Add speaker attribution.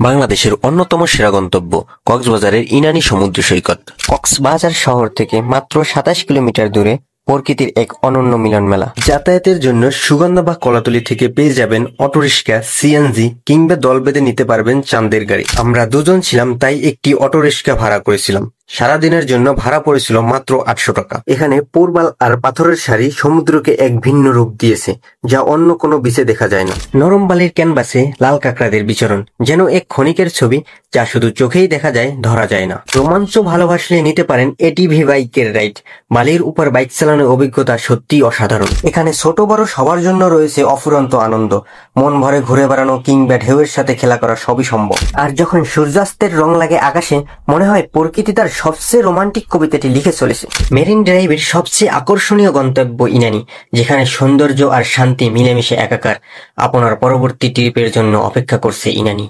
Speaker 1: বাংলাদেশের অন্যতম সেরা গন্তব্য কক্সবাজারের ইনানী সমুদ্র সৈকত।
Speaker 2: কক্সবাজার শহর থেকে মাত্র ২৭ কিলোমিটার দূরে প্রকৃতির এক অনন্য মিলন মেলা।
Speaker 1: যাতায়াতের জন্য সুগন্ধা বা কলাতলি থেকে পেয়ে যাবেন অটোরিক্সা, সিএনজি কিংবা দল বেঁধে নিতে পারবেন চাঁদের গাড়ি। আমরা দুজন ছিলাম, তাই একটি অটোরিক্সা ভাড়া করেছিলাম। সারাদিনের জন্য ভাড়া পড়েছিল মাত্র ৮০০ টাকা। এখানে পোরবাল আর পাথরের সারি সমুদ্রকে এক ভিন্ন রূপ দিয়েছে, যা অন্য কোনো বিচে দেখা যায় না।
Speaker 2: নরম বালির ক্যানভাসে লাল কাঁকড়াদের বিচরণ যেন এক ক্ষণিকের ছবি, যা শুধু চোখেই দেখা যায়, ধরা যায় না। রোমাঞ্চ ভালোবাসলে নিতে পারেন এটিভি বাইকের রাইড। বালির উপর বাইক চালানোর অভিজ্ঞতা সত্যিই অসাধারণ। এখানে ছোট বড় সবার জন্য রয়েছে অফুরন্ত আনন্দ। মন ভরে ঘুরে বেড়ানো কিংবা ঢেউয়ের সাথে খেলা করা সবই সম্ভব। আর যখন সূর্যাস্তের রং লাগে আকাশে, মনে হয় প্রকৃতি তার সবচেয়ে রোমান্টিক কবিতাটি লিখে চলেছে। মেরিন ড্রাইভের সবচেয়ে আকর্ষণীয় গন্তব্য ইনানী, যেখানে সৌন্দর্য আর শান্তি মিলেমিশে একাকার। আপনার পরবর্তী ট্রিপের জন্য অপেক্ষা করছে ইনানী।